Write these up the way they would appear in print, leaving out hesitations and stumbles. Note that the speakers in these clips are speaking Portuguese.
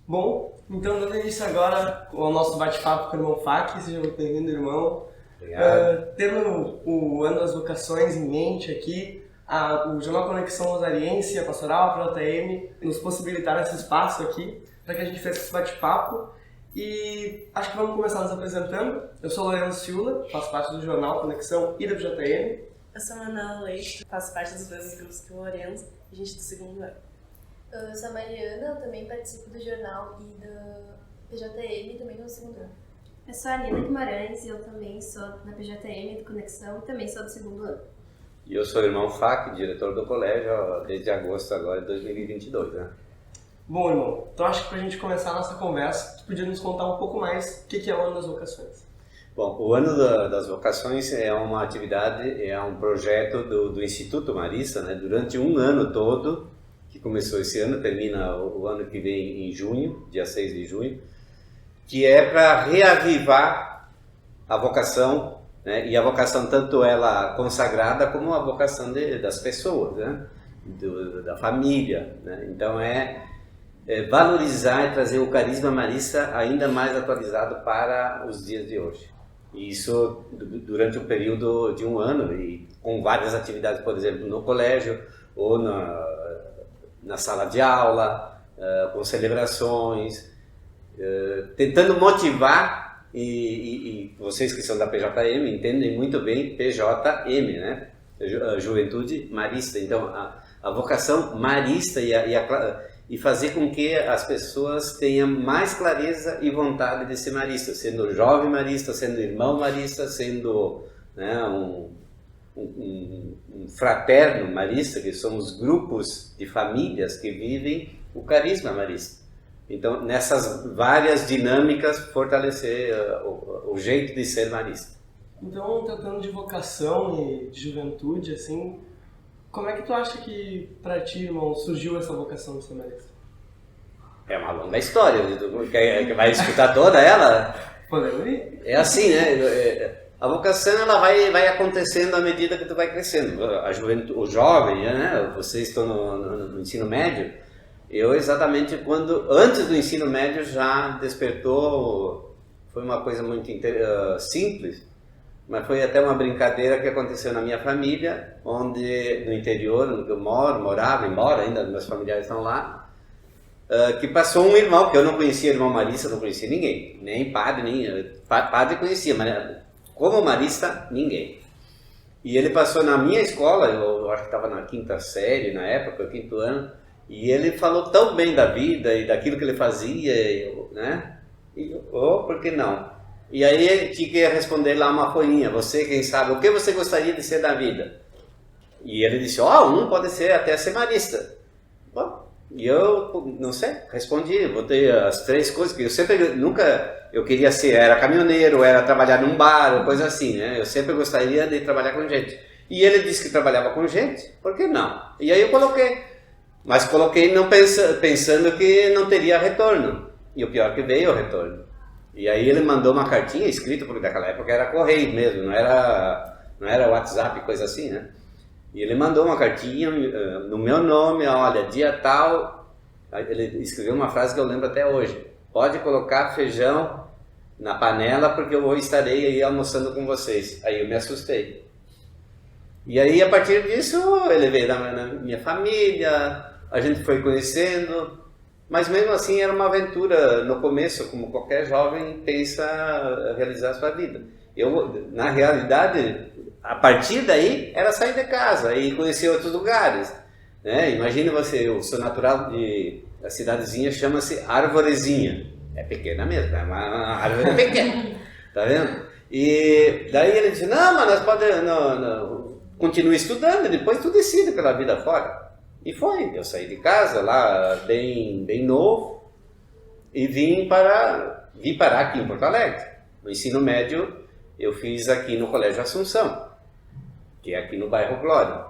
Bom, então dando início agora ao nosso bate-papo com o irmão Fak, seja muito bem-vindo, irmão. Tendo o ano das vocações em mente aqui, o Jornal Conexão Rosariense, a Pastoral, a JM, nos possibilitaram esse espaço aqui para que a gente fizesse esse bate-papo. E acho que vamos começar nos apresentando. Eu sou Lorena Ciula, faço parte do Jornal Conexão e da JM. Eu sou a Ana Leite, faço parte dos mesmos grupos que o Lorenzo, e a gente do segundo ano. Eu sou a Mariana, eu também participo do jornal e da PJM, também no segundo ano. Eu sou a Nina Guimarães e eu também sou da PJM do Conexão e também sou do segundo ano. E eu sou o irmão Fak, diretor do colégio, desde agosto agora de 2022, né? Bom, irmão, então acho que pra gente começar a nossa conversa, tu podia nos contar um pouco mais o que é o Ano das Vocações. Bom, o Ano das Vocações é uma atividade, é um projeto do Instituto Marista, né? Durante um ano todo, que começou esse ano, termina o ano que vem em junho, dia 6 de junho, que é para reavivar a vocação, né? E a vocação tanto ela consagrada como a vocação das pessoas, né? Da família, né? Então é valorizar e trazer o carisma marista ainda mais atualizado para os dias de hoje. E isso durante um período de um ano, e com várias atividades, por exemplo, no colégio ou na sala de aula, com celebrações, tentando motivar, e vocês que são da PJM entendem muito bem PJM, né? Juventude Marista. Então, a vocação marista e fazer com que as pessoas tenham mais clareza e vontade de ser marista, sendo jovem marista, sendo irmão marista, sendo, né, um fraterno marista, que somos grupos de famílias que vivem o carisma marista. Então, nessas várias dinâmicas, fortalecer o jeito de ser marista. Então, tratando de vocação e de juventude, assim, como é que tu acha que, pra ti, irmão, surgiu essa vocação de ser marista? É uma longa história, que vai escutar toda ela. Podemos ir? É assim, né? A vocação ela vai acontecendo à medida que tu vai crescendo. A juventude, o jovem, né? Vocês estão no ensino médio. Eu exatamente antes do ensino médio já despertou. Foi uma coisa muito simples. Mas foi até uma brincadeira que aconteceu na minha família, onde no interior, onde eu morava e moro ainda, meus familiares estão lá, que passou um irmão, que eu não conhecia irmão marista, não conhecia ninguém, nem padre, padre conhecia, mas como marista, ninguém. E ele passou na minha escola, eu acho que estava na 5ª série na época, 5º ano, e ele falou tão bem da vida e daquilo que ele fazia, né? E por que não? E aí ele tinha que responder lá uma folhinha, você, quem sabe, o que você gostaria de ser da vida? E ele disse, um pode ser até ser marista. Bom, e eu, não sei, respondi, botei as 3 coisas, que eu queria ser, era caminhoneiro, era trabalhar num bar, ou coisa assim, né? Eu sempre gostaria de trabalhar com gente. E ele disse que trabalhava com gente, por que não? E aí eu coloquei, mas coloquei não pensando que não teria retorno. E o pior que veio o retorno. E aí ele mandou uma cartinha escrita, porque naquela época era correio mesmo, não era WhatsApp, coisa assim, né? E ele mandou uma cartinha no meu nome, olha, dia tal, ele escreveu uma frase que eu lembro até hoje, pode colocar feijão na panela porque eu estarei aí almoçando com vocês. Aí eu me assustei. E aí a partir disso ele veio na minha família, a gente foi conhecendo. Mas mesmo assim era uma aventura no começo, como qualquer jovem pensa realizar a sua vida. Eu, na realidade, a partir daí era sair de casa e conhecer outros lugares, né? Imagina você, eu sou natural da cidadezinha, chama-se Arvorezinha. É pequena mesmo, é uma árvore pequena, tá vendo? E daí ele disse, não, mas nós podemos, continue estudando, depois tu decide pela vida fora. E foi, eu saí de casa lá bem novo e vim parar aqui em Porto Alegre. O ensino médio eu fiz aqui no Colégio Assunção, que é aqui no bairro Glória.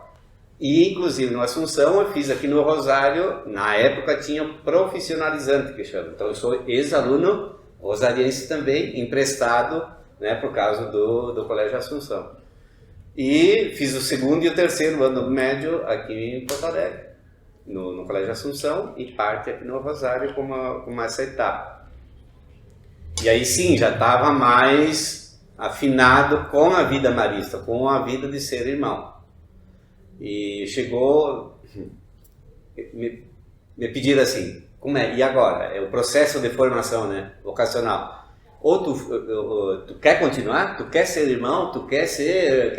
E inclusive no Assunção eu fiz aqui no Rosário, na época tinha profissionalizante que chama. Então eu sou ex-aluno rosariense também, emprestado, né, por causa do Colégio Assunção. E fiz o 2º e o 3º ano médio aqui em Porto Alegre. no Colégio Assunção e parte aqui no Rosário como essa etapa. E aí sim, já estava mais afinado com a vida marista, com a vida de ser irmão. E chegou, me pediram assim, como é? E agora? É o processo de formação, né, vocacional. Ou tu quer continuar? Tu quer ser irmão? Tu quer ser...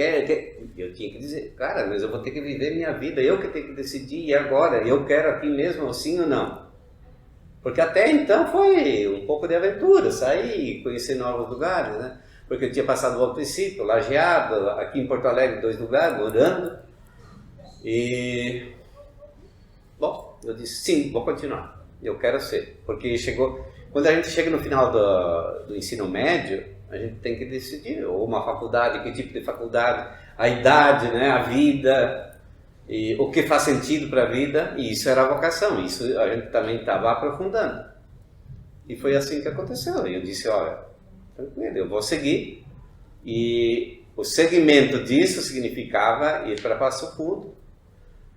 Eu tinha que dizer, cara, mas eu vou ter que viver minha vida, eu que tenho que decidir, e agora? Eu quero aqui mesmo, sim ou não? Porque até então foi um pouco de aventura, sair, conhecer novos lugares, né? Porque eu tinha passado o princípio, Lajeado, aqui em Porto Alegre, 2 lugares, morando. E... Bom, eu disse, sim, vou continuar. Eu quero ser. Porque quando a gente chega no final do ensino médio, a gente tem que decidir, ou uma faculdade, que tipo de faculdade, a idade, né, a vida, e o que faz sentido para a vida, e isso era a vocação, isso a gente também estava aprofundando. E foi assim que aconteceu. Eu disse, olha, tranquilo, eu vou seguir, e o segmento disso significava ir para Passo Fundo,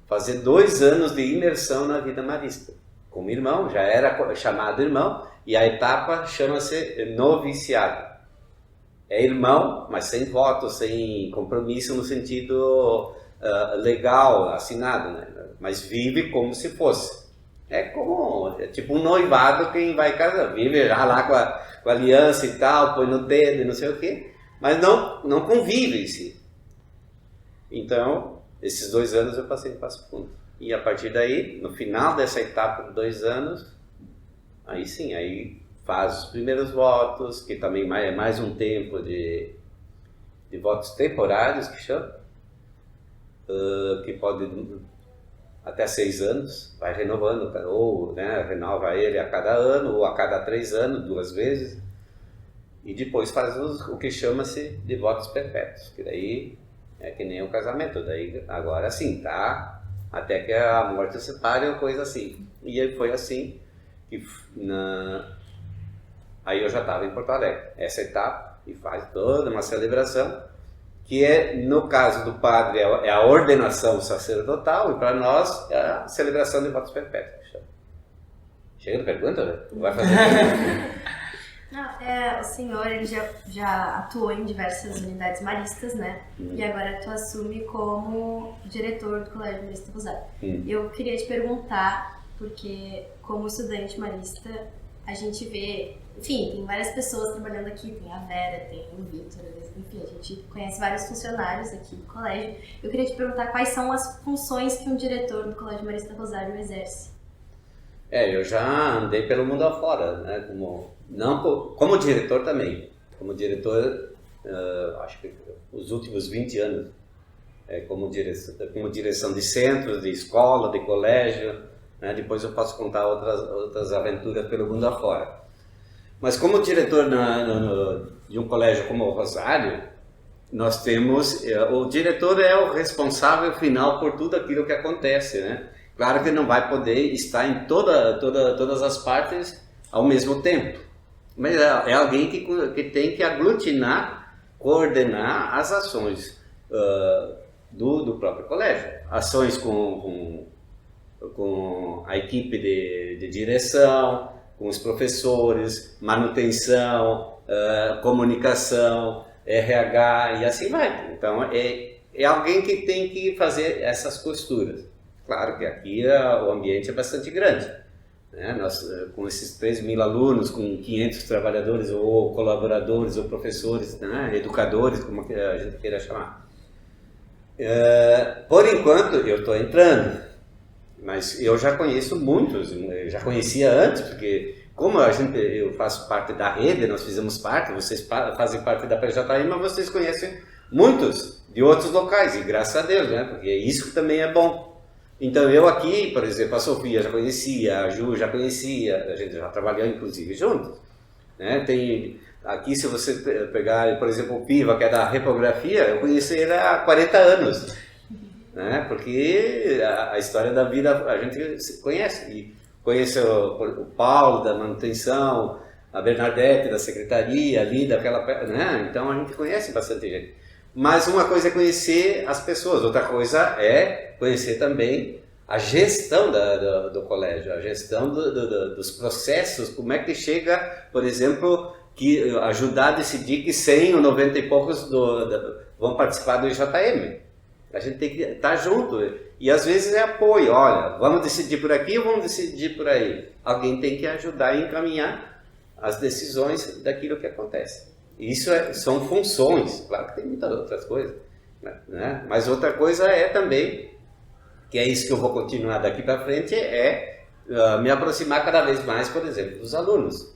fazer 2 anos de imersão na vida marista. Como irmão, já era chamado irmão, e a etapa chama-se noviciado. É irmão, mas sem voto, sem compromisso no sentido legal, assinado, né? Mas vive como se fosse. É tipo um noivado, quem vai casar, vive já lá com a aliança e tal, põe no dedo e não sei o quê, mas não convive em si. Então, esses 2 anos eu passei em Passo Fundo. E a partir daí, no final dessa etapa de 2 anos, aí sim, aí faz os primeiros votos, que também é mais um tempo de votos temporários, que chama, que pode até 6 anos, vai renovando, ou né, renova ele a cada ano, ou a cada 3 anos, 2 vezes, e depois faz o que chama-se de votos perpétuos, que daí é que nem o casamento, daí agora sim, tá? Até que a morte se separe ou coisa assim. E aí foi assim que aí eu já estava em Porto Alegre. Essa etapa, e faz toda uma celebração, que é, no caso do padre, é a ordenação sacerdotal, e para nós é a celebração de votos perpétuos. Chega de pergunta, né? Vai fazer pergunta. Não, o senhor ele já atuou em diversas unidades maristas, né? E agora tu assume como diretor do Colégio Marista Rosário. Eu queria te perguntar, porque como estudante marista, a gente vê, enfim, tem várias pessoas trabalhando aqui, tem a Vera, tem o Victor, enfim, a gente conhece vários funcionários aqui do colégio. Eu queria te perguntar quais são as funções que um diretor do Colégio Marista Rosário exerce. Eu já andei pelo mundo afora, né? Como diretor também. Como diretor, acho que os últimos 20 anos, como direção de centros, de escola, de colégio, né? Depois eu posso contar outras aventuras pelo mundo afora. Mas como diretor de um colégio como o Rosário, nós temos, o diretor é o responsável final por tudo aquilo que acontece, né? Claro que não vai poder estar em todas as partes ao mesmo tempo, mas é alguém que tem que aglutinar, coordenar as ações do próprio colégio. Ações com a equipe de direção, com os professores, manutenção, comunicação, RH e assim vai. Então é alguém que tem que fazer essas costuras. Claro que aqui o ambiente é bastante grande, né? Nós, com esses 3.000 alunos, com 500 trabalhadores ou colaboradores ou professores, né? Educadores, como a gente queira chamar. Por enquanto eu estou entrando, mas eu já conheço muitos, já conhecia antes, porque como eu faço parte da rede, nós fizemos parte, vocês fazem parte da PJM, mas vocês conhecem muitos de outros locais, e graças a Deus, né? Porque isso também é bom. Então eu aqui, por exemplo, a Sofia já conhecia, a Ju já conhecia, a gente já trabalhou inclusive juntos, né? Tem aqui, se você pegar, por exemplo, o Piva, que é da repografia, eu conheci ele há 40 anos, né? Porque a história da vida a gente conhece, e conhece o Paulo da manutenção, a Bernadette da secretaria ali, daquela, né? Então a gente conhece bastante gente. Mas uma coisa é conhecer as pessoas, outra coisa é conhecer também a gestão do colégio, a gestão dos processos, como é que chega, por exemplo, que ajudar a decidir que 100 ou 90 e poucos vão participar do IJM. A gente tem que estar junto. E às vezes é apoio. Olha, vamos decidir por aqui ou vamos decidir por aí? Alguém tem que ajudar a encaminhar as decisões daquilo que acontece. Isso são funções. Claro que tem muitas outras coisas. Né? Mas outra coisa é também, que é isso que eu vou continuar daqui para frente, me aproximar cada vez mais, por exemplo, dos alunos.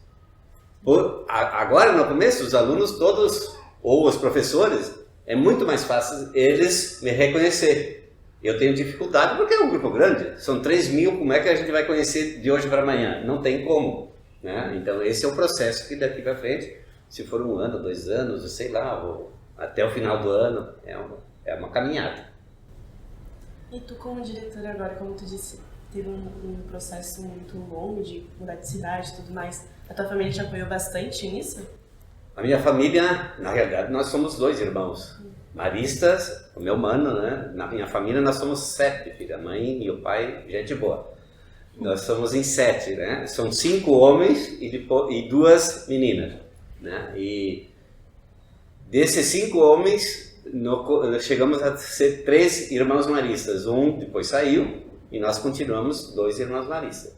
Agora, no começo, os alunos todos, ou os professores, é muito mais fácil eles me reconhecer. Eu tenho dificuldade porque é um grupo grande, são 3.000, como é que a gente vai conhecer de hoje para amanhã? Não tem como. Né? Então esse é o processo que daqui para frente, se for 1 ano, 2 anos, sei lá, ou até o final do ano, é uma caminhada. E tu como diretora agora, como tu disse, teve um processo muito longo de mudar de cidade e tudo mais, a tua família te apoiou bastante nisso? A minha família, na realidade, nós somos 2 irmãos. Maristas, o meu mano, né? Na minha família nós somos 7 filhos, a mãe e o pai, gente boa. Nós somos em 7, né? São 5 homens e 2 meninas, né? E desses 5 homens, chegamos a ser 3 irmãos maristas. Um depois saiu e nós continuamos 2 irmãos maristas.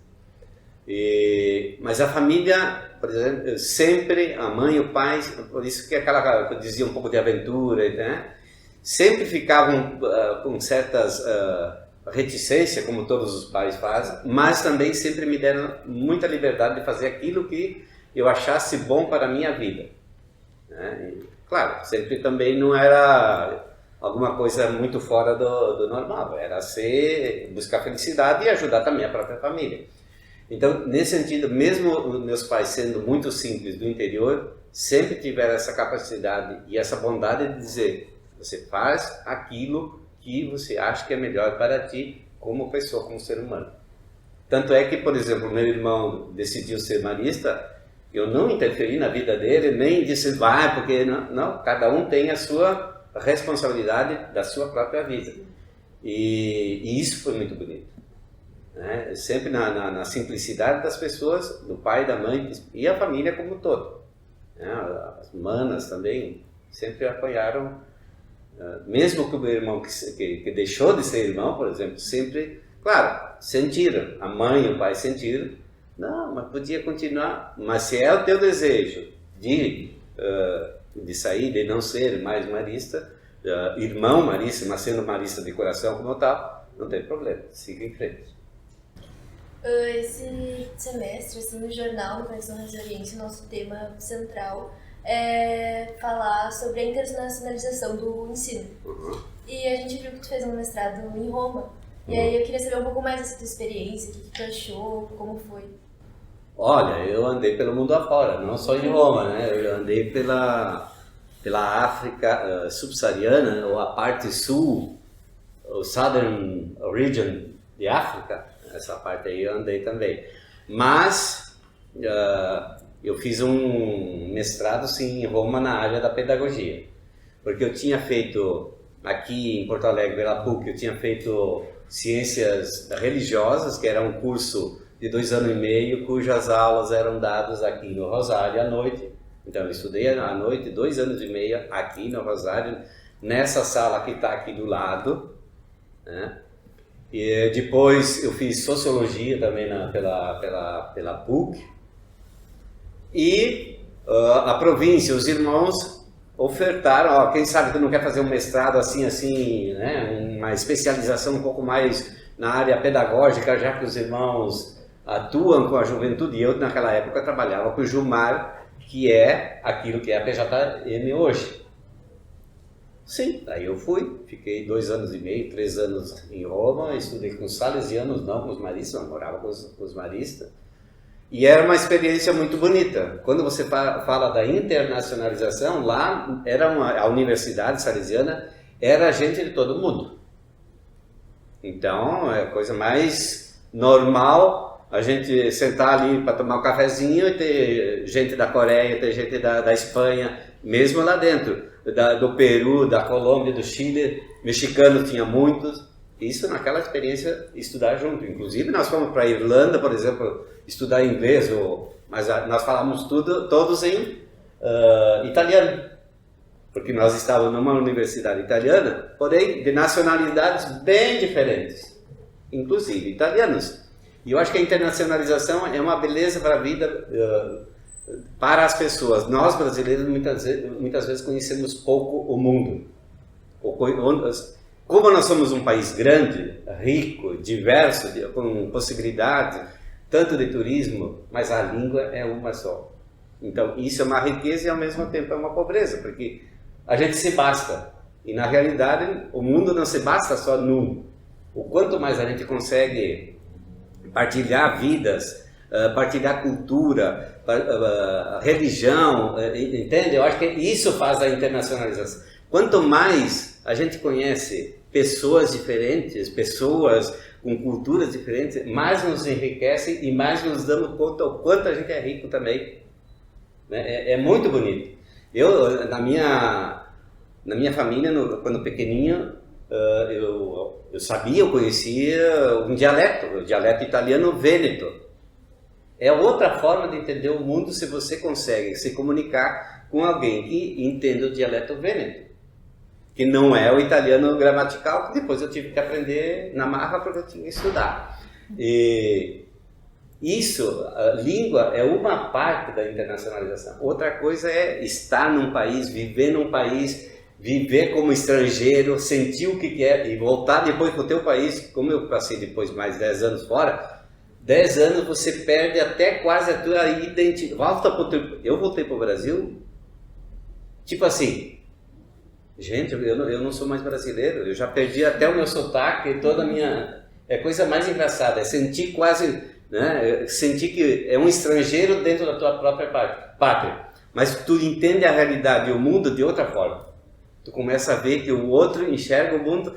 Mas a família, por exemplo, sempre, a mãe e o pai, por isso que aquela que eu dizia um pouco de aventura, né? Sempre ficavam com certas reticências, como todos os pais fazem, mas também sempre me deram muita liberdade de fazer aquilo que eu achasse bom para a minha vida. Né? E, claro, sempre também não era alguma coisa muito fora do normal, era buscar felicidade e ajudar também a própria família. Então, nesse sentido, mesmo meus pais sendo muito simples do interior, sempre tiveram essa capacidade e essa bondade de dizer: você faz aquilo que você acha que é melhor para ti como pessoa, como ser humano. Tanto é que, por exemplo, meu irmão decidiu ser marista, eu não interferi na vida dele, nem disse vai, porque não, cada um tem a sua responsabilidade da sua própria vida. E isso foi muito bonito. Né? Sempre na simplicidade das pessoas, do pai, da mãe e a família como um todo. Né? As manas também sempre apoiaram, mesmo que o meu irmão que deixou de ser irmão, por exemplo, sempre, claro, sentiram, a mãe e o pai sentiram, não, mas podia continuar, mas se é o teu desejo de sair, de não ser mais marista, irmão marista, mas sendo marista de coração como tal, não tem problema, siga em frente. Esse semestre, assim, no jornal, no Conexão Resiliência, o nosso tema central é falar sobre a internacionalização do ensino. Uhum. E a gente viu que tu fez um mestrado em Roma. E aí eu queria saber um pouco mais dessa tua experiência, o que tu achou, como foi. Olha, eu andei pelo mundo afora, não só em Roma, né? Eu andei pela África subsaariana, ou a parte sul, o Southern Region de África. Essa parte aí eu andei também. Mas eu fiz um mestrado sim, em Roma na área da pedagogia. Porque eu tinha feito, aqui em Porto Alegre, pela PUC, eu tinha feito ciências religiosas, que era um curso de 2 anos e meio, cujas aulas eram dadas aqui no Rosário à noite. Então eu estudei à noite 2 anos e meio aqui no Rosário, nessa sala que está aqui do lado, né? E depois eu fiz sociologia também pela PUC. E a província, os irmãos ofertaram, quem sabe tu não quer fazer um mestrado assim, né? Uma especialização um pouco mais na área pedagógica, já que os irmãos atuam com a juventude. E eu naquela época trabalhava com o Jumar, que é aquilo que é a PJM hoje. Sim, aí eu fui, fiquei 2 anos e meio, 3 anos em Roma, estudei com os salesianos, não com os maristas, eu morava com os maristas. E era uma experiência muito bonita. Quando você fala da internacionalização, lá a Universidade Salesiana era gente de todo mundo. Então, é a coisa mais normal a gente sentar ali para tomar um cafezinho e ter gente da Coreia, ter gente da Espanha, mesmo lá dentro. Do Peru, da Colômbia, do Chile, mexicano tinha muitos, Isso naquela experiência, estudar junto. Inclusive, nós fomos para a Irlanda, por exemplo, estudar inglês, mas nós falamos todos em italiano. Porque nós estávamos numa universidade italiana, porém de nacionalidades bem diferentes, inclusive italianos. E eu acho que a internacionalização é uma beleza para a vida, para as pessoas. Nós brasileiros muitas vezes conhecemos pouco o mundo. Como nós somos um país grande, rico, diverso, com possibilidades, tanto de turismo, mas a língua é uma só. Então isso é uma riqueza e ao mesmo tempo é uma pobreza, porque a gente se basta. E na realidade o mundo não se basta só num. O quanto mais a gente consegue partilhar vidas, partilhar cultura, religião, entende? Eu acho que isso faz a internacionalização. Quanto mais a gente conhece pessoas diferentes, pessoas com culturas diferentes, mais nos enriquece e mais nos damos conta o quanto a gente é rico também. É muito bonito. Eu, na minha família, quando pequenininho, eu sabia, eu conhecia um dialeto, o dialeto italiano vêneto. É outra forma de entender o mundo se você consegue se comunicar com alguém que entende o dialeto vêneto, que não é o italiano gramatical, que depois eu tive que aprender na marra porque eu tinha que estudar. E isso, a língua é uma parte da internacionalização. Outra coisa é estar num país, viver num país, viver como estrangeiro, sentir o que é e voltar depois para o teu país. Como eu passei depois mais 10 anos fora, 10 anos você perde até quase a tua identidade. Eu voltei para o Brasil, tipo assim, gente, eu não sou mais brasileiro, eu já perdi até o meu sotaque, toda a minha... É a coisa mais engraçada, é sentir quase... sentir que é um estrangeiro dentro da tua própria pátria, mas tu entende a realidade e o mundo de outra forma. Tu começa a ver que o outro enxerga o mundo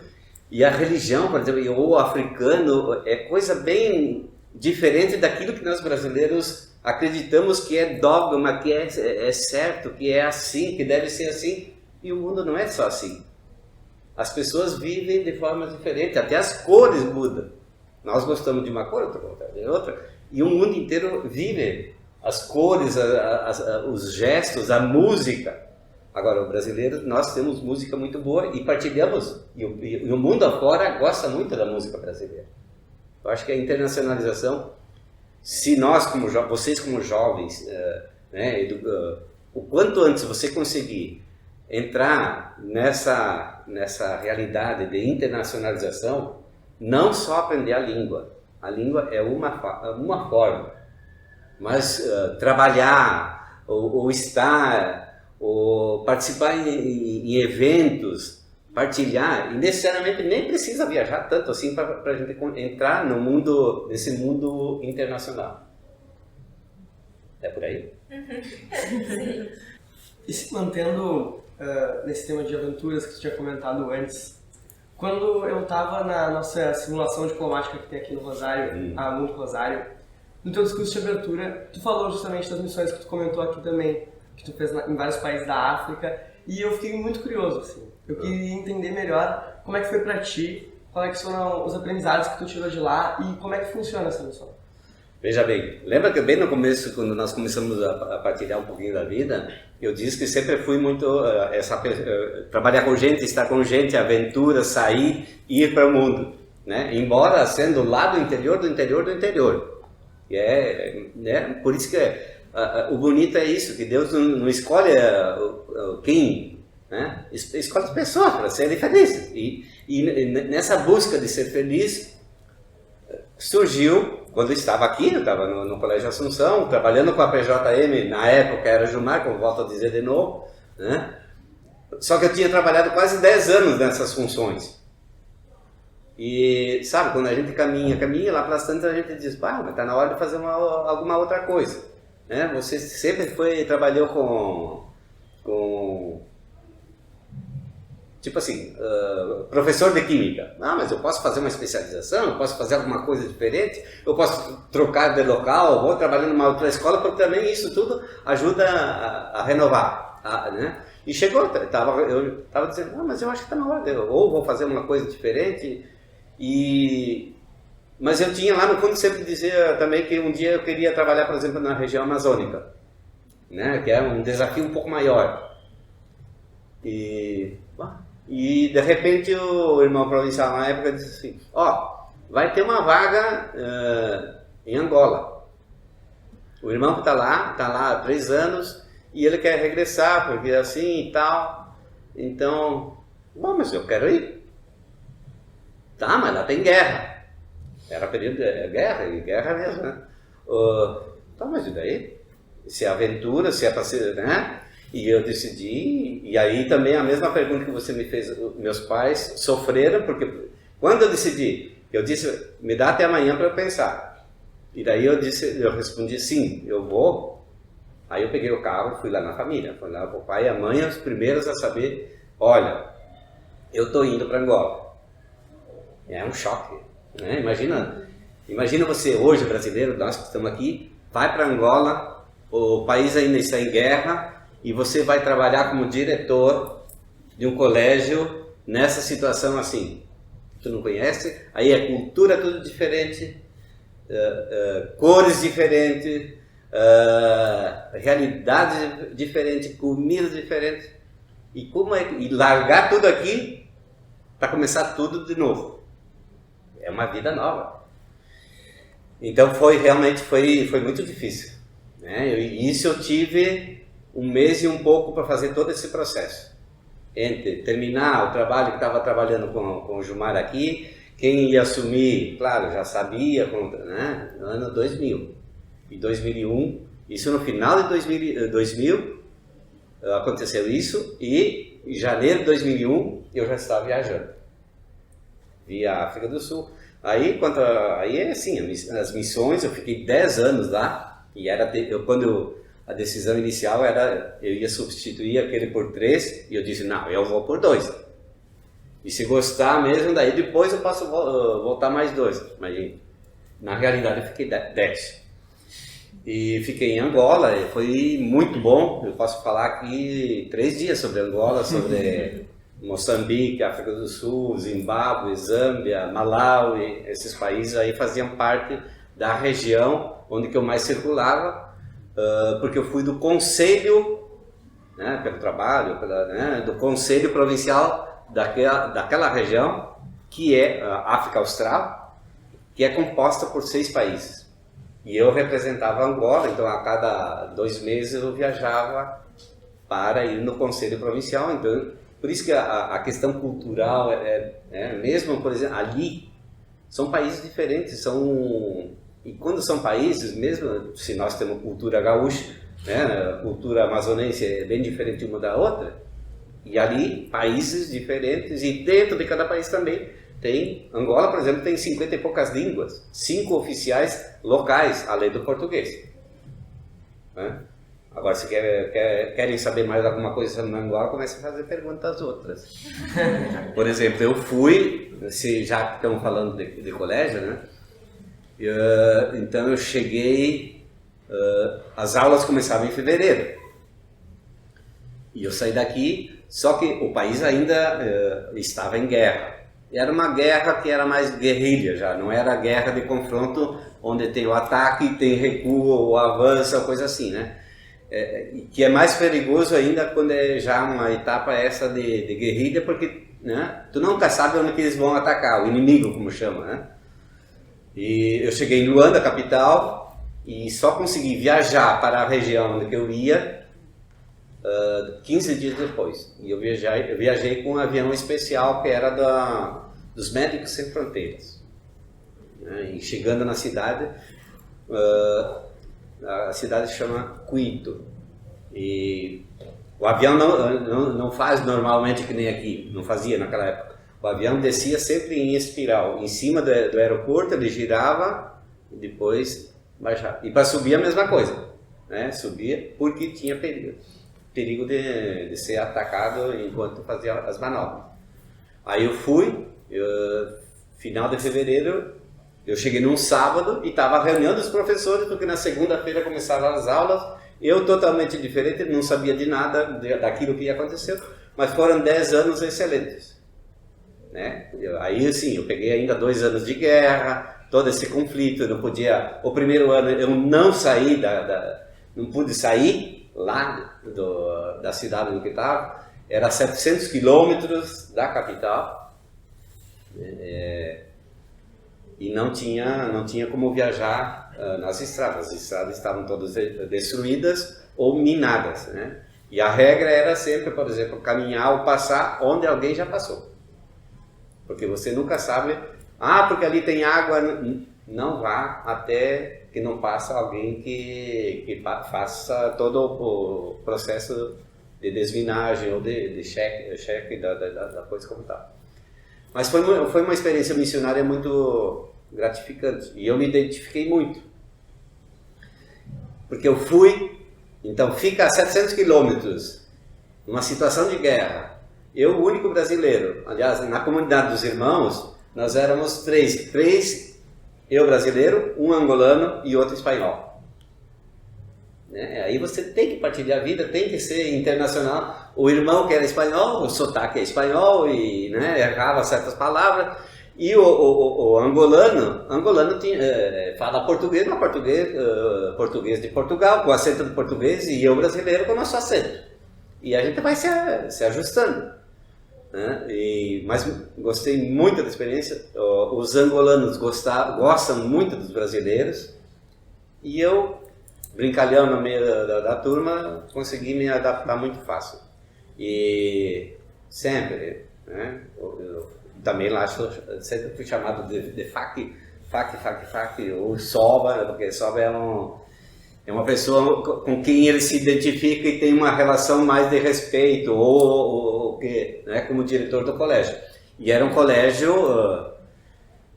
e a religião, por exemplo, ou o africano, é coisa bem diferente daquilo que nós brasileiros acreditamos que é dogma, que é certo, que é assim, que deve ser assim, e o mundo não é só assim. As pessoas vivem de formas diferentes, até as cores mudam. Nós gostamos de uma cor, outra gosta de outra, e o mundo inteiro vive as cores, os gestos, a música. Agora, o brasileiro, nós temos música muito boa e partilhamos, e o mundo afora gosta muito da música brasileira. Eu acho que a internacionalização, se nós, vocês como jovens, o quanto antes você conseguir entrar nessa realidade de internacionalização, não só aprender a língua é uma forma, mas trabalhar, ou estar, ou participar em eventos, partilhar, e necessariamente nem precisa viajar tanto assim para a gente entrar nesse mundo internacional. É por aí? E se mantendo nesse tema de aventuras que tu tinha comentado antes, quando eu estava na nossa simulação diplomática que tem aqui no Rosário, a Mundo Rosário, no teu discurso de abertura, tu falou justamente das missões que tu comentou aqui também, que tu fez em vários países da África, e eu fiquei muito curioso, assim. Eu queria entender melhor como é que foi pra ti, quais foram os aprendizados que tu tirou de lá e como é que funciona essa missão. Veja bem, lembra que bem no começo, quando nós começamos a partilhar um pouquinho da vida, eu disse que sempre fui muito trabalhar com gente, estar com gente, aventura, sair, ir para o mundo, né? Embora sendo lá do interior do interior do interior. E por isso que o bonito é isso, que Deus não escolhe quem, né? Escolhe as pessoas para serem felizes. E nessa busca de ser feliz, surgiu, quando eu estava aqui, eu estava no Colégio Assunção, trabalhando com a PJM, na época era Gilmar, como volto a dizer de novo, né? Só que eu tinha trabalhado quase 10 anos nessas funções. E, sabe, quando a gente caminha, lá pelas tantas a gente diz, mas está na hora de fazer alguma outra coisa. Né? Você sempre trabalhou com tipo assim, professor de química. Mas eu posso fazer uma especialização, eu posso fazer alguma coisa diferente, eu posso trocar de local, vou trabalhar numa outra escola, porque também isso tudo ajuda a renovar. Né? E chegou, eu estava dizendo, mas eu acho que está na hora, ou vou fazer uma coisa diferente. Mas eu tinha lá no fundo sempre dizia também que um dia eu queria trabalhar, por exemplo, na região amazônica, né? Que é um desafio um pouco maior. E de repente o irmão provincial na época disse assim, vai ter uma vaga em Angola. O irmão que está lá há 3 anos e ele quer regressar porque assim e tal. Então, mas eu quero ir. Tá, mas lá tem guerra. Era período de guerra, e guerra mesmo, né? Tá, mas e daí? Se é aventura, se é para ser, né? E eu decidi, e aí também a mesma pergunta que você me fez, meus pais sofreram, porque quando eu decidi, eu disse, me dá até amanhã para eu pensar. E daí eu respondi, sim, eu vou. Aí eu peguei o carro, fui lá na família, fui lá com o pai e a mãe, os primeiros a saber, olha, eu tô indo para Angola. É um choque, né? Imagina você hoje, brasileiro, nós que estamos aqui, vai para Angola, o país ainda está em guerra, e você vai trabalhar como diretor de um colégio nessa situação assim. Tu não conhece? Aí é cultura tudo diferente, cores diferentes, realidade diferente, comida diferente. E largar tudo aqui para começar tudo de novo. É uma vida nova. Então realmente foi muito difícil, né? Isso eu tive 1 mês e um pouco para fazer todo esse processo. Entre terminar o trabalho que estava trabalhando com o Gilmar aqui, quem ia assumir, claro, já sabia, né? No ano 2000 e 2001, isso no final de 2000 aconteceu isso, e em janeiro de 2001 eu já estava viajando via África do Sul. Aí é assim, as missões, eu fiquei 10 anos lá, e quando a decisão inicial era, eu ia substituir aquele por 3, e eu disse, não, eu vou por 2. E se gostar mesmo, daí depois eu posso voltar mais 2. Mas na realidade eu fiquei 10. E fiquei em Angola, e foi muito bom. Eu posso falar aqui 3 dias sobre Angola, sobre Moçambique, África do Sul, Zimbábue, Zâmbia, Malawi. Esses países aí faziam parte da região onde que eu mais circulava, porque eu fui do conselho, né, pelo trabalho, do conselho provincial daquela região, que é a África Austral, que é composta por 6 países. E eu representava Angola, então a cada 2 meses eu viajava para ir no conselho provincial. Então, por isso que a questão cultural mesmo, por exemplo, ali são países diferentes, e quando são países, mesmo se nós temos cultura gaúcha, né, a cultura amazonense é bem diferente uma da outra, e ali países diferentes, e dentro de cada país também tem, Angola, por exemplo, tem 50 e poucas línguas, 5 oficiais locais, além do português. Né? Agora, se querem saber mais alguma coisa sobre Angola, comecem a fazer perguntas outras. Por exemplo, eu fui, já que estamos falando de colégio, né? Então eu cheguei, as aulas começavam em fevereiro. E eu saí daqui, só que o país ainda estava em guerra. E era uma guerra que era mais guerrilha já, não era guerra de confronto onde tem o ataque, tem recuo ou avanço, coisa assim, né? Que é mais perigoso ainda quando é já uma etapa essa de guerrilha, porque, né, tu nunca sabe onde que eles vão atacar, o inimigo, como chama, né? E eu cheguei em Luanda, capital, e só consegui viajar para a região onde eu ia 15 dias depois. E eu viajei com um avião especial que era dos Médicos Sem Fronteiras. Né? E chegando na cidade, a cidade se chama Quito. E o avião não faz normalmente que nem aqui, não fazia naquela época. O avião descia sempre em espiral. Em cima do aeroporto ele girava e depois baixava. E para subir a mesma coisa. Né? Subia porque tinha perigo de ser atacado enquanto fazia as manobras. Aí eu fui, final de fevereiro, eu cheguei num sábado e estava a reunião dos professores, porque na segunda-feira começavam as aulas, eu totalmente diferente, não sabia de nada daquilo que ia acontecer, mas foram 10 anos excelentes. né? Aí assim, eu peguei ainda 2 anos de guerra, todo esse conflito, eu não podia, o primeiro ano eu não saí não pude sair lá da cidade onde eu estava, era 700 quilômetros da capital, e não tinha como viajar nas estradas, as estradas estavam todas destruídas ou minadas, né? E a regra era sempre, por exemplo, caminhar ou passar onde alguém já passou. Porque você nunca sabe, porque ali tem água, não vá até que não passa alguém que faça todo o processo de desminagem ou de cheque da coisa como tal. Mas foi uma experiência missionária muito gratificante e eu me identifiquei muito. Porque eu fui, então fica a 700 quilômetros, numa situação de guerra. Eu, o único brasileiro, aliás, na comunidade dos irmãos, nós éramos três, eu brasileiro, um angolano e outro espanhol. Né? Aí você tem que partilhar a vida, tem que ser internacional. O irmão que era espanhol, o sotaque é espanhol e, né, errava certas palavras. E o angolano fala português, mas português de Portugal, com acento de português, e eu brasileiro com nosso acento. E a gente vai se ajustando. Né? Mas gostei muito da experiência. Os angolanos gostam muito dos brasileiros. E eu, brincalhão no meio da turma, consegui me adaptar muito fácil. E sempre, né? Eu também lá sempre fui chamado de FAC, ou Soba, porque Soba é uma pessoa com quem ele se identifica e tem uma relação mais de respeito, ou que, né, como diretor do colégio. E era um colégio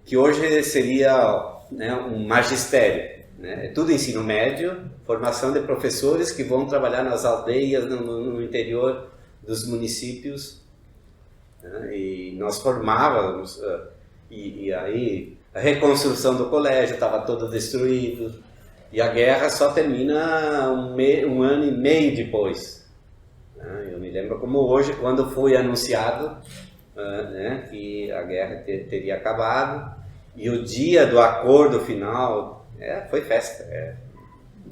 que hoje seria, né, um magistério. Né? Tudo ensino médio, formação de professores que vão trabalhar nas aldeias, no interior dos municípios. Né? E nós formávamos, e aí a reconstrução do colégio estava todo destruído. E a guerra só termina um ano e meio depois. Eu me lembro como hoje, quando foi anunciado, né, que a guerra teria acabado, e o dia do acordo final, foi festa.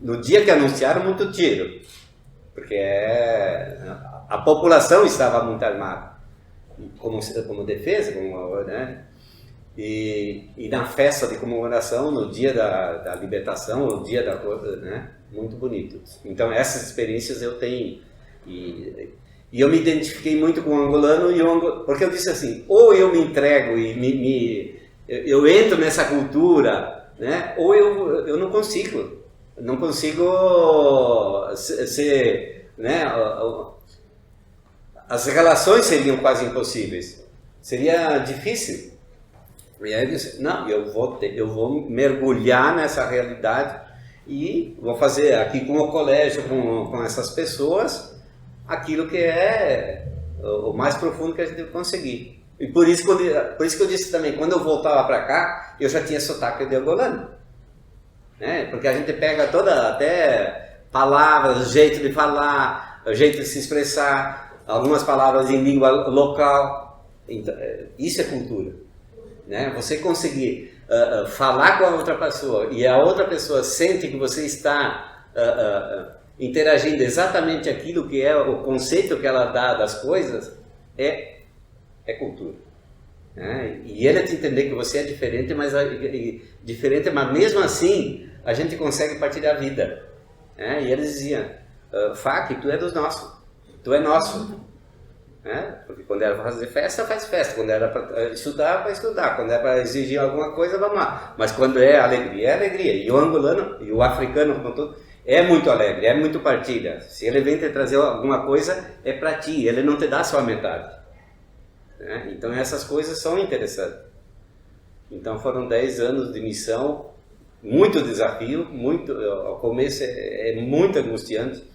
No dia que anunciaram, muito tiro, porque a população estava muito armada, como defesa, né? E na festa de comemoração, no dia da libertação, no dia da coisa, né? Muito bonito. Então essas experiências eu tenho, e eu me identifiquei muito com o angolano, porque eu disse assim, ou eu me entrego e eu entro nessa cultura, né? Ou eu não consigo ser, né? As relações seriam quase impossíveis, seria difícil. E aí eu disse, não, eu vou mergulhar nessa realidade e vou fazer aqui com o colégio, com essas pessoas, aquilo que é o mais profundo que a gente conseguir. E por isso que eu disse também, quando eu voltava para cá, eu já tinha sotaque de angolano. Né? Porque a gente pega até palavras, jeito de falar, jeito de se expressar, algumas palavras em língua local. Então, isso é cultura. Né? Você conseguir falar com a outra pessoa e a outra pessoa sente que você está interagindo exatamente aquilo que é o conceito que ela dá das coisas, é cultura. Né? E ele te entender que você é diferente, mas mesmo assim a gente consegue partilhar a vida. Né? E eles diziam, FAC, tu é dos nossos, tu é nosso. Porque quando era para fazer festa, faz festa. Quando era para estudar, vai estudar. Quando é para exigir alguma coisa, vamos lá. Mas quando é alegria, é alegria. E o angolano e o africano, como todo, é muito alegre, é muito partilha. Se ele vem te trazer alguma coisa, é para ti. Ele não te dá só a metade. Então essas coisas são interessantes. Então foram 10 anos de missão, muito desafio, ao começo é muito angustiante.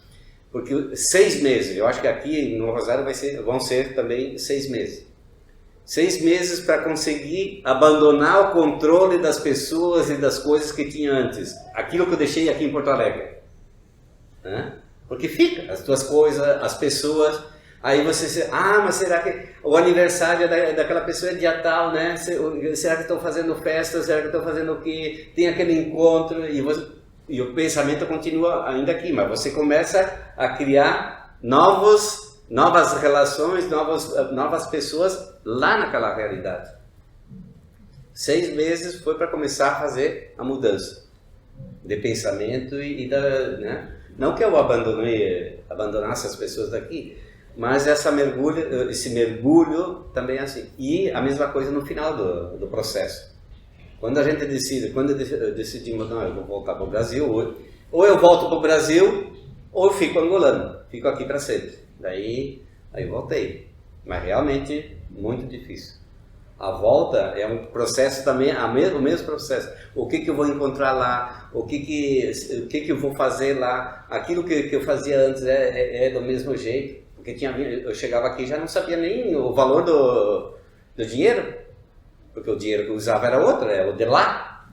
Porque 6 meses, eu acho que aqui no Rosário vão ser também 6 meses. 6 meses para conseguir abandonar o controle das pessoas e das coisas que tinha antes. Aquilo que eu deixei aqui em Porto Alegre. Porque fica, as tuas coisas, as pessoas. Aí você, mas será que o aniversário daquela pessoa é dia tal, né? Será que estão fazendo festa? Será que estão fazendo o quê? Tem aquele encontro e o pensamento continua ainda aqui, mas você começa a criar novas relações, novas pessoas lá naquela realidade. 6 meses foi para começar a fazer a mudança de pensamento né? Não que eu abandonasse as pessoas daqui, mas esse mergulho também é assim. E a mesma coisa no final do processo. Quando a gente decidimos, não, eu vou voltar para o Brasil, ou eu volto para o Brasil, ou eu fico angolano, fico aqui para sempre. Aí eu voltei. Mas realmente muito difícil. A volta é um processo também, o mesmo processo. O que eu vou encontrar lá, o que eu vou fazer lá, aquilo que eu fazia antes é do mesmo jeito. Porque eu chegava aqui e já não sabia nem o valor do dinheiro, porque o dinheiro que eu usava era outro, era o de lá.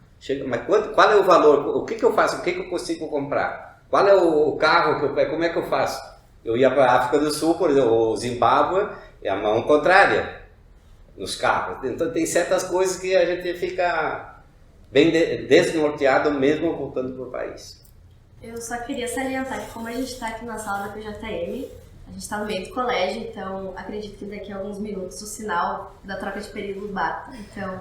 Mas qual é o valor? O que eu faço? O que eu consigo comprar? Qual é o carro que eu pego? Como é que eu faço? Eu ia para a África do Sul, por exemplo, o Zimbábue, é a mão contrária nos carros. Então tem certas coisas que a gente fica bem desnorteado mesmo voltando para o país. Eu só queria salientar que como a gente está aqui na sala da PJM, a gente está no meio do colégio, então acredito que daqui a alguns minutos o sinal da troca de período bata. Então,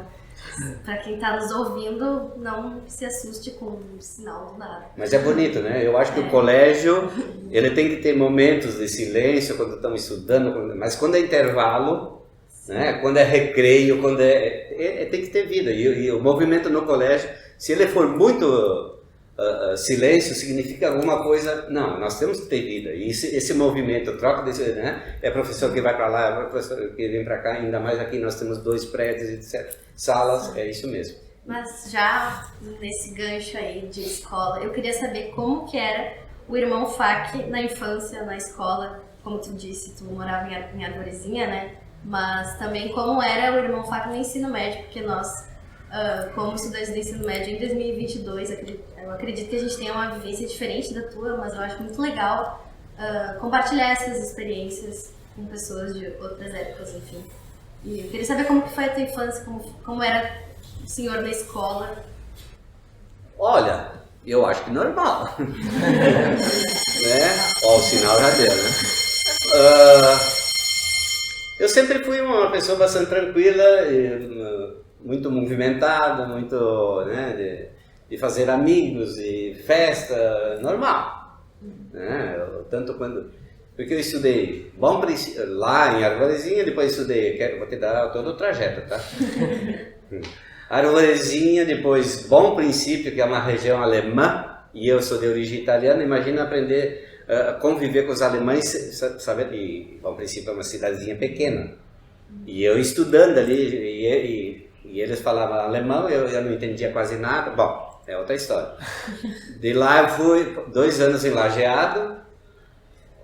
para quem está nos ouvindo, não se assuste com o sinal do nada. Mas é bonito, né? Eu acho que o colégio, ele tem que ter momentos de silêncio quando estamos estudando, mas quando é intervalo, né? Quando é recreio, quando tem que ter vida. E o movimento no colégio, se ele for muito silêncio, significa alguma coisa. Não, nós temos que ter vida. E esse movimento, troca desse, né? É professor que vai para lá, é professor que vem para cá, ainda mais aqui nós temos 2 prédios, etc. Salas, é isso mesmo. Mas já nesse gancho aí de escola, eu queria saber como que era o irmão Fak na infância, na escola. Como tu disse, tu morava em Arvorezinha, né? Mas também como era o irmão Fak no ensino médio, porque nós, como estudantes do ensino médio em 2022, eu acredito que a gente tenha uma vivência diferente da tua, mas eu acho muito legal compartilhar essas experiências com pessoas de outras épocas, enfim. E eu queria saber como que foi a tua infância, como era o senhor da escola. Olha, eu acho que normal. Né? Ó, o sinal já deu, né? Eu sempre fui uma pessoa bastante tranquila, muito movimentada, muito, né, de fazer amigos, e festa, normal. Né? Porque eu estudei lá em Arvorezinha, depois estudei, vou te dar todo o trajeto, tá? Arvorezinha, depois Bom Princípio, que é uma região alemã, e eu sou de origem italiana, imagina aprender conviver com os alemães, sabe? E Bom Princípio é uma cidadezinha pequena. E eu estudando ali, e eles falavam alemão, eu não entendia quase nada. Bom, é outra história. De lá eu fui 2 anos em Lajeado,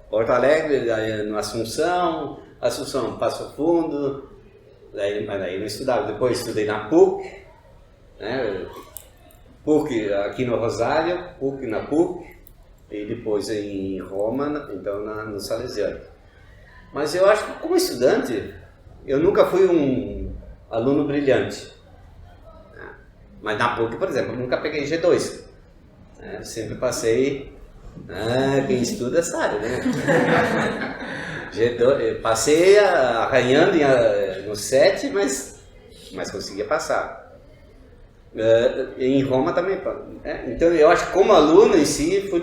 Porto Alegre, no Assunção, Passo Fundo, mas aí não estudava. Depois estudei na PUC, né? PUC aqui no Rosário, PUC na PUC, e depois em Roma, então no Salesiano. Mas eu acho que como estudante, eu nunca fui um aluno brilhante. Mas na PUC, por exemplo, eu nunca peguei G2. Eu sempre passei, quem estuda sabe, né? G2, passei arranhando no 7, mas conseguia passar. Em Roma também. Então eu acho que como aluno em si fui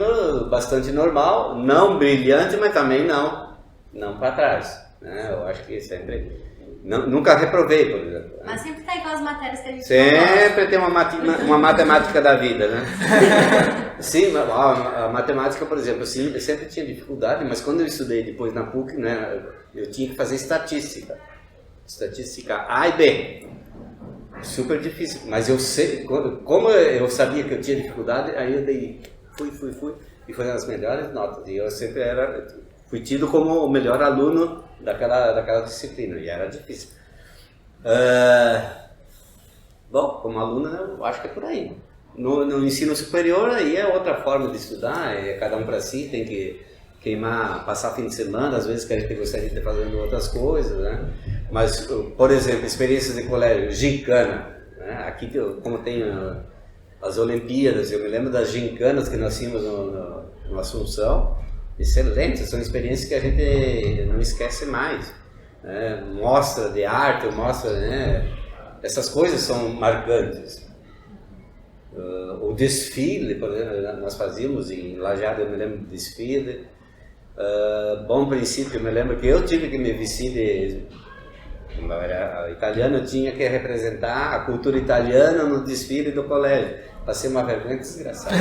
bastante normal, não brilhante, mas também não para trás. Eu acho que sempre nunca reprovei, por exemplo. Mas sempre tem aquelas matérias que a gente sempre tem uma matemática da vida, né? Sim, a matemática, por exemplo, sim, eu sempre tinha dificuldade, mas quando eu estudei depois na PUC, né, eu tinha que fazer estatística A e B. Super difícil, mas eu sei, como eu sabia que eu tinha dificuldade, aí eu fui, e foi nas melhores notas, e eu sempre fui tido como o melhor aluno daquela disciplina, e era difícil. Bom, como aluno, eu acho que é por aí. No ensino superior, aí é outra forma de estudar, cada um para si, tem que queimar, passar fim de semana, às vezes que a gente gostaria de estar fazendo outras coisas, né? Mas, por exemplo, experiências de colégio, gincana, né? Aqui, como tem as Olimpíadas, eu me lembro das gincanas que nós tínhamos no Assunção, excelentes, são experiências que a gente não esquece mais, né? Mostra de arte, mostra, né? Essas coisas são marcantes. O desfile, por exemplo, nós fazíamos em Lajeado, eu me lembro do desfile. Bom Princípio, eu me lembro que eu tive que me vestir de... Como era italiano, eu tinha que representar a cultura italiana no desfile do colégio. Passei uma vergonha desgraçada.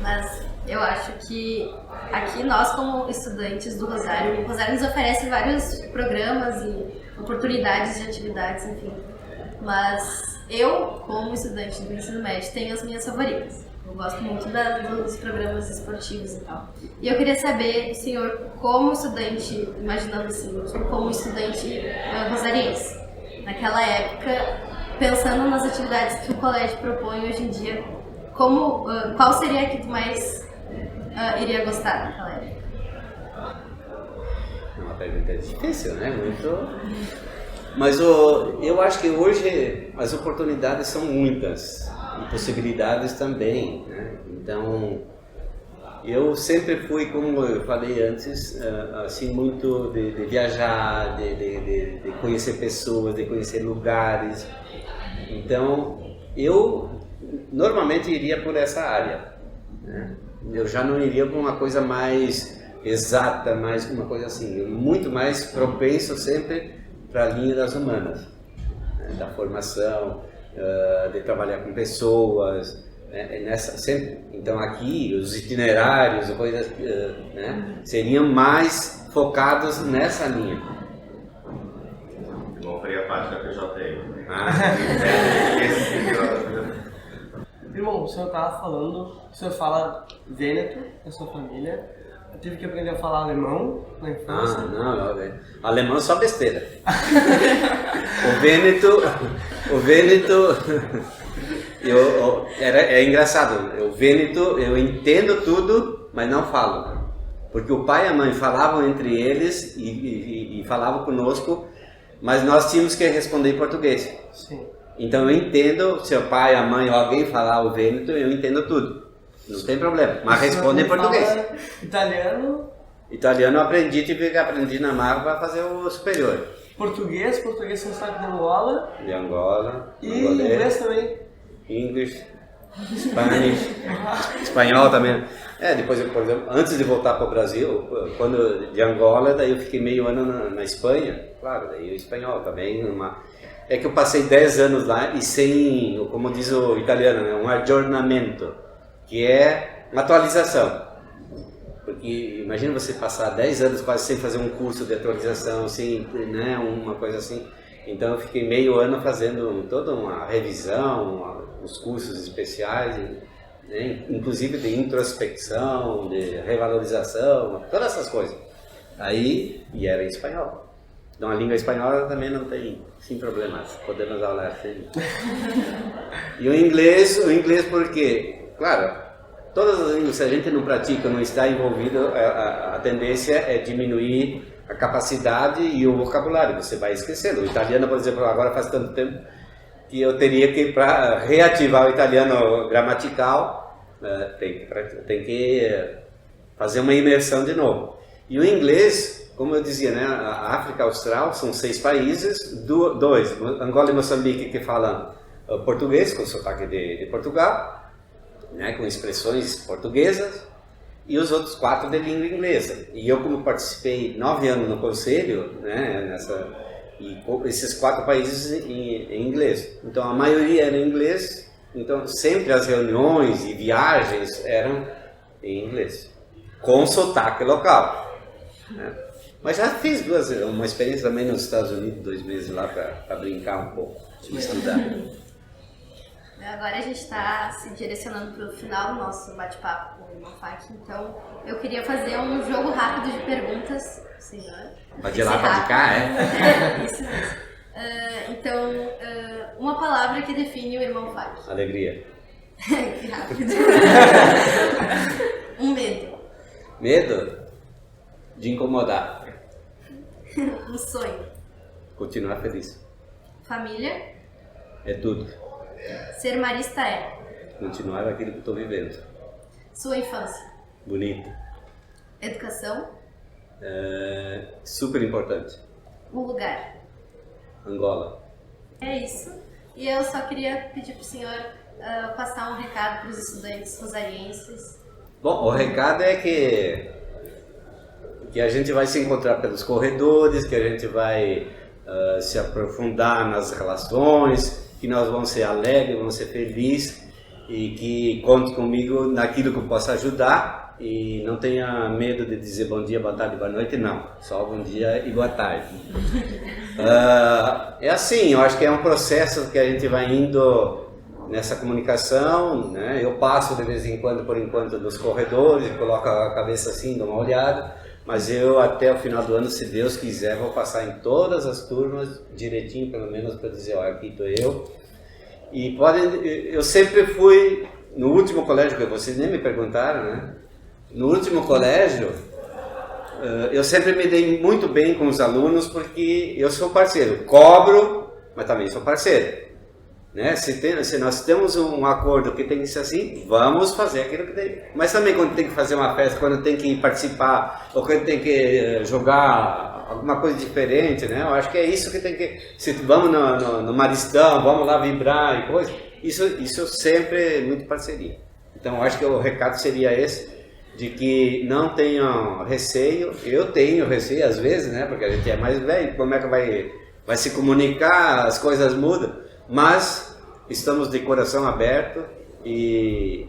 Mas eu acho que aqui nós, como estudantes do Rosário, o Rosário nos oferece vários programas e oportunidades de atividades, enfim. Mas eu, como estudante do ensino médio, tenho as minhas favoritas. Eu gosto muito dos programas esportivos e tal. E eu queria saber, o senhor, como estudante, imaginando assim, como estudante rosariense, naquela época, pensando nas atividades que o colégio propõe hoje em dia, qual seria a que tu mais iria gostar naquela época? É uma pergunta difícil, né? Mas eu acho que hoje as oportunidades são muitas e possibilidades também, né? Então, eu sempre fui, como eu falei antes, assim, muito de viajar, de conhecer pessoas, de conhecer lugares. Então, eu normalmente iria por essa área, né? Eu já não iria por uma coisa mais exata, mais uma coisa assim, muito mais propenso sempre para a linha das humanas, né? Da formação, de trabalhar com pessoas, né? Sempre. Então aqui os itinerários, coisas, né? Seriam mais focados nessa linha. Bom, faria parte da PJI. Irmão, o senhor estava falando, o senhor fala Vêneto, da sua família. Eu tive que aprender a falar alemão na infância. Não, alemão é só besteira. O Vêneto, é engraçado, o Vêneto eu entendo tudo, mas não falo. Porque o pai e a mãe falavam entre eles e falavam conosco, mas nós tínhamos que responder em português. Sim. Então eu entendo, se o pai, a mãe ou alguém falar o Vêneto, eu entendo tudo. Não tem problema, mas responde em português. Italiano? Italiano eu aprendi, tive que aprender na Marva para fazer o superior. Português você sabe de Angola. De Angola. E inglês também. English, Spanish, espanhol também. Depois, por exemplo, antes de voltar para o Brasil, de Angola, daí eu fiquei meio ano na Espanha. Claro, daí o espanhol também. É que eu passei 10 anos lá e sem, como diz o italiano, né, um aggiornamento, que é uma atualização. Porque imagina você passar 10 anos quase sem fazer um curso de atualização, sem, né, uma coisa assim. Então eu fiquei meio ano fazendo toda uma revisão, os cursos especiais, né, inclusive de introspecção, de revalorização, todas essas coisas. E era em espanhol. Então a língua espanhola também não tem, sem problemas, podemos falar sim. E o inglês porque, claro, todas as línguas, se a gente não pratica, não está envolvido, a tendência é diminuir a capacidade e o vocabulário, você vai esquecendo. O italiano, por exemplo, agora faz tanto tempo que eu teria que, para reativar o italiano gramatical, tem que fazer uma imersão de novo. E o inglês, como eu dizia, né, a África Austral são 6 países, 2, Angola e Moçambique, que falam português, com sotaque de Portugal, né, com expressões portuguesas, e os outros 4 de língua inglesa. E eu, como participei 9 anos no conselho, né, esses 4 países em inglês. Então a maioria era em inglês, então sempre as reuniões e viagens eram em inglês, com sotaque local, né? Mas já fiz uma experiência também nos Estados Unidos, 2 meses lá para brincar um pouco, estudar. Agora a gente está se direcionando para o final do nosso bate-papo com o irmão Fak, então eu queria fazer um jogo rápido de perguntas, senhor. Pode ir lá, pode cá, é? Isso mesmo. Então, uma palavra que define o irmão Fak. Alegria. Que rápido. Um medo. Medo de incomodar. Um sonho. Continuar feliz. Família. É tudo. Ser marista é. Continuar aquilo que estou vivendo. Sua infância. Bonita. Educação. Super importante. Um lugar. Angola. É isso. E eu só queria pedir pro senhor passar um recado para os estudantes rosarienses. Bom, o recado é que a gente vai se encontrar pelos corredores, que a gente vai se aprofundar nas relações, que nós vamos ser alegres, vamos ser felizes e que conte comigo naquilo que eu possa ajudar e não tenha medo de dizer bom dia, boa tarde, boa noite, não. Só bom dia e boa tarde. É assim, eu acho que é um processo que a gente vai indo nessa comunicação, né? Eu passo de vez em quando, por enquanto, nos corredores, coloco a cabeça assim, dou uma olhada, mas eu até o final do ano, se Deus quiser, vou passar em todas as turmas, direitinho pelo menos, para dizer, ó, aqui estou eu. E eu sempre fui, no último colégio, que vocês nem me perguntaram, né? No último colégio, eu sempre me dei muito bem com os alunos, porque eu sou parceiro, cobro, mas também sou parceiro. Né? Se nós temos um acordo que tem que ser assim, vamos fazer aquilo que tem. Mas também quando tem que fazer uma festa, quando tem que participar, ou quando tem que jogar alguma coisa diferente, né? Eu acho que é isso que tem que... Se vamos no Maristão, vamos lá vibrar e coisa, isso sempre muito parceria. Então eu acho que o recado seria esse, de que não tenham receio. Eu tenho receio às vezes, né? Porque a gente é mais velho, como é que vai se comunicar, as coisas mudam. Mas estamos de coração aberto e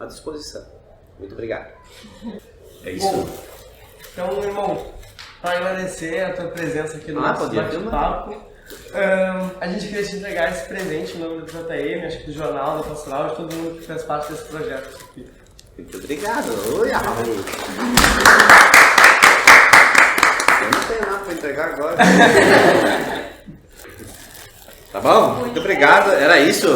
à disposição. Muito obrigado. É isso. Bom, então, irmão, para agradecer a tua presença aqui no nosso bate-papo, a gente queria te entregar esse presente em nome do JM, acho que do jornal, da Pastoral, de todo mundo que faz parte desse projeto aqui. Muito obrigado. Oi, Raul. Eu não tenho nada para entregar agora. Tá bom? Muito obrigado. Era isso?